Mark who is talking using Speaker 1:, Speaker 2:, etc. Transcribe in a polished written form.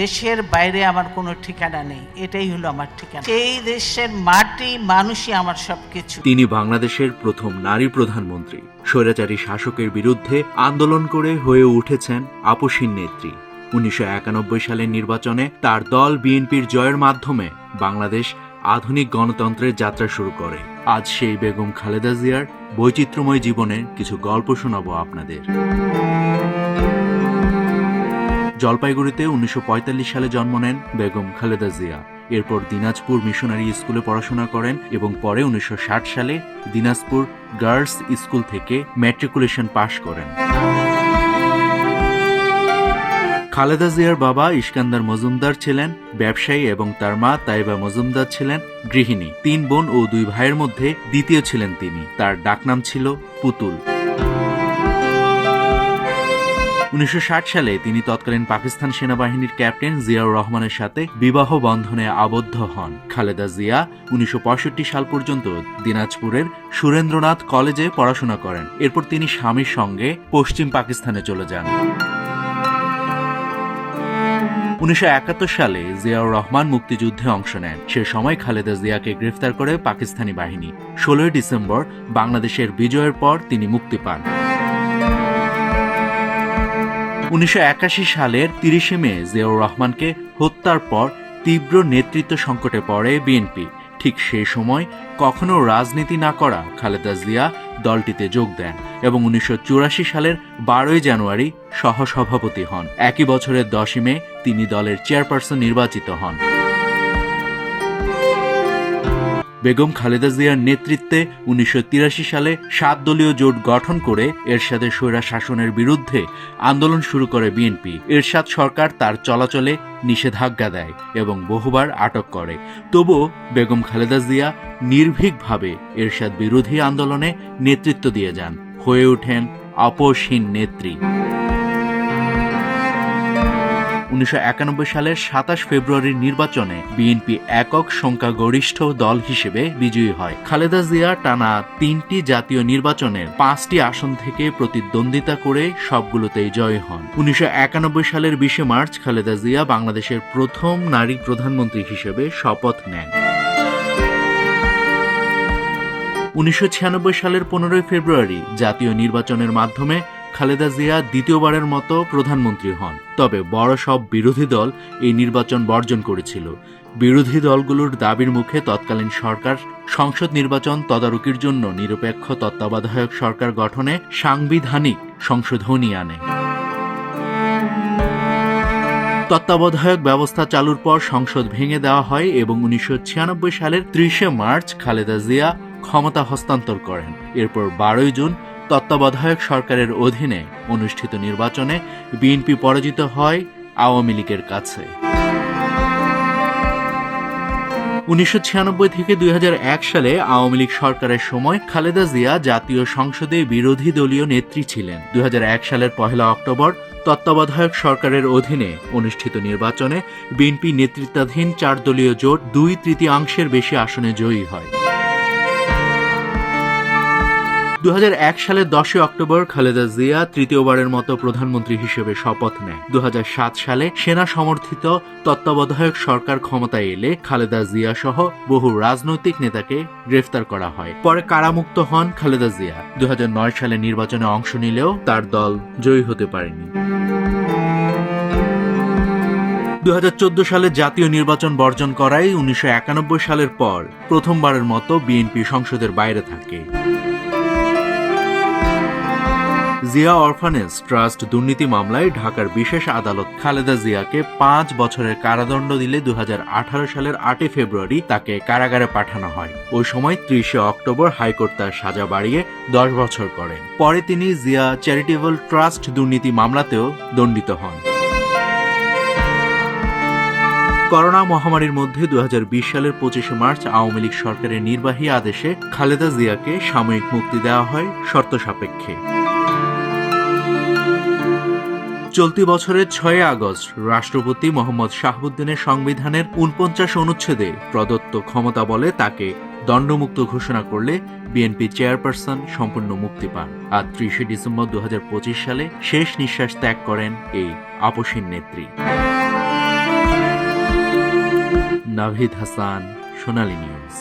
Speaker 1: দেশের বাইরে আমার কোনো ঠিকানা নেই, এটাই হলো আমার ঠিকানা। সেই দেশের মাটি মানুষই আমার সবকিছু।
Speaker 2: তিনি বাংলাদেশের প্রথম নারী প্রধানমন্ত্রী। স্বৈরাচারী শাসকের বিরুদ্ধে আন্দোলন করে হয়ে উঠেছেন আপসহীন নেত্রী। 1991 সালের নির্বাচনে তার দল বিএনপির জয়ের মাধ্যমে বাংলাদেশ আধুনিক গণতন্ত্রের যাত্রা শুরু করে। আজ সেই বেগম খালেদা জিয়ার বৈচিত্র্যময় জীবনের কিছু গল্প শোনাবো আপনাদের। জলপাইগুড়িতে 1945 সালে জন্ম নেন বেগম খালেদা জিয়া। এরপর দিনাজপুর মিশনারি স্কুলে পড়াশোনা করেন এবং পরে 1960 সালে দিনাজপুর গার্লস স্কুল থেকে ম্যাট্রিকুলেশন পাশ করেন। খালেদা জিয়ার বাবা ইস্কান্দার মজুমদার ছিলেন ব্যবসায়ী এবং তার মা তাইবা মজুমদার ছিলেন গৃহিণী। 3 বোন ও 2 ভাইয়ের মধ্যে দ্বিতীয় ছিলেন তিনি। তার ডাকনাম ছিল পুতুল। 1960 সালে তিনি তৎকালীন পাকিস্তান সেনাবাহিনীর ক্যাপ্টেন জিয়াউর রহমানের সাথে বিবাহ বন্ধনে আবদ্ধ হন। খালেদা জিয়া 1965 সাল পর্যন্ত দিনাজপুরের সুরেন্দ্রনাথ কলেজে পড়াশোনা করেন। এরপর তিনি স্বামীর সঙ্গে পশ্চিম পাকিস্তানে চলে যান। 1971 সালে জিয়াউর রহমান মুক্তিযুদ্ধে অংশ নেন। সে সময় খালেদা জিয়াকে গ্রেফতার করে পাকিস্তানি বাহিনী। 16 ডিসেম্বর বাংলাদেশের বিজয়ের পর তিনি মুক্তি পান। 1981 সালের 30 মে জিয়াউর রহমানকে হত্যার পর তীব্র নেতৃত্ব সংকটে পড়ে বিএনপি। ঠিক সেই সময় কখনো রাজনীতি না করা খালেদা জিয়া দলটিতে যোগ দেন এবং 1984 সালের 12 জানুয়ারি সহসভাপতি হন। একই বছরের 10 মে তিনি দলের চেয়ারপারসন নির্বাচিত হন। বেগম খালেদা জিয়ার নেতৃত্বে 1983 সালে 7 দলীয় জোট গঠন করে এরশাদের স্বৈরা শাসনের বিরুদ্ধে আন্দোলন শুরু করে বিএনপি। এরশাদ সরকার তার চলাচলে নিষেধাজ্ঞা দেয় এবং বহুবার আটক করে। তবুও বেগম খালেদা জিয়া নির্ভীকভাবে এরশাদ বিরোধী আন্দোলনে নেতৃত্ব দিয়ে যান, হয়ে ওঠেন আপসহীন নেত্রী। 1991 সালের 27 ফেব্রুয়ারির নির্বাচনে বিএনপি একক সংখ্যাগরিষ্ঠ দল হিসেবে বিজয়ী হয়। খালেদা জিয়া টানা 3টি জাতীয় নির্বাচনের 5টি আসন থেকে প্রতিদ্বন্দ্বিতা করে সবগুলোতেই জয়ী হন। 1991 সালের 20 মার্চ খালেদা জিয়া বাংলাদেশের প্রথম নারী প্রধানমন্ত্রী হিসেবে শপথ নেন। 1996 সালের 15 ফেব্রুয়ারি জাতীয় নির্বাচনের মাধ্যমে খালেদা জিয়া দ্বিতীয়বারের মতো প্রধানমন্ত্রী হন। তবে বড় সব বিরোধী দল এই নির্বাচন বর্জন করেছিল। বিরোধী দলগুলোর দাবির মুখে তৎকালীন সরকার সংসদ নির্বাচন তদারকির জন্য নিরপেক্ষ তত্ত্বাবধায়ক সরকার গঠনে সাংবিধানিক সংশোধনী আনে। তত্ত্বাবধায়ক ব্যবস্থা চালুর পর সংসদ ভেঙে দেওয়া হয় এবং 1996 সালের 30 মার্চ খালেদা জিয়া ক্ষমতা হস্তান্তর করেন। এরপর 12 জুন তত্ত্বাবধায়ক সরকারের অধীনে অনুষ্ঠিত নির্বাচনে বিএনপি পরাজিত হয় আওয়ামী লীগের কাছে। 1996 থেকে 2001 সালে আওয়ামী লীগ সরকারের সময় খালেদা জিয়া জাতীয় সংসদে বিরোধী দলীয় নেত্রী ছিলেন। 2001 সালের 1 অক্টোবর তত্ত্বাবধায়ক সরকারের অধীনে অনুষ্ঠিত নির্বাচনে বিএনপি নেতৃত্বাধীন 4 দলীয় জোট 2/3 বেশি আসনে জয়ী হয়। 2001 সালের 10 অক্টোবর খালেদা জিয়া তৃতীয়বারের মতো প্রধানমন্ত্রী হিসেবে শপথ নেন। 2007 সালে সেনা সমর্থিত তত্ত্বাবধায়ক সরকার ক্ষমতায় এলে খালেদা জিয়া সহ বহু রাজনৈতিক নেতাকে গ্রেফতার করা হয়। পরে কারামুক্ত হন খালেদা জিয়া। 2009 সালে নির্বাচনে অংশ নিলেও তার দল জয়ী হতে পারেনি। 2014 সালে জাতীয় নির্বাচন বর্জন করায় 1991 সালের পর প্রথমবারের মতো বিএনপি সংসদের বাইরে থাকে। জিয়া অরফানেজ ট্রাস্ট দুর্নীতি মামলায় ঢাকার বিশেষ আদালত খালেদা জিয়াকে 5 বছরের কারাদণ্ড দিলে 2018 সালের 8 ফেব্রুয়ারি তাকে কারাগারে পাঠানো হয়। ওই সময় 30 অক্টোবর হাইকোর্ট তার সাজা বাড়িয়ে 10 বছর করেন। পরে তিনি জিয়া চ্যারিটেবল ট্রাস্ট দুর্নীতি মামলাতেও দণ্ডিত হন। করোনা মহামারীর মধ্যে 2020 সালের 25 মার্চ আওয়ামী লীগ সরকারের নির্বাহী আদেশে খালেদা জিয়াকে সাময়িক মুক্তি দেওয়া হয় শর্ত সাপেক্ষে। চলতি বছরের 6 আগস্ট রাষ্ট্রপতি মোহাম্মদ শাহাবুদ্দিনের সংবিধানের 49 অনুচ্ছেদে প্রদত্ত ক্ষমতা বলে তাকে দণ্ডমুক্ত ঘোষণা করলে বিএনপি চেয়ারপারসন সম্পূর্ণ মুক্তি পান। আর 30 ডিসেম্বর 2025 সালে শেষ নিঃশ্বাস ত্যাগ করেন এই আপসহীন নেত্রী। নাভিদ হাসান, সোনালী নিউজ।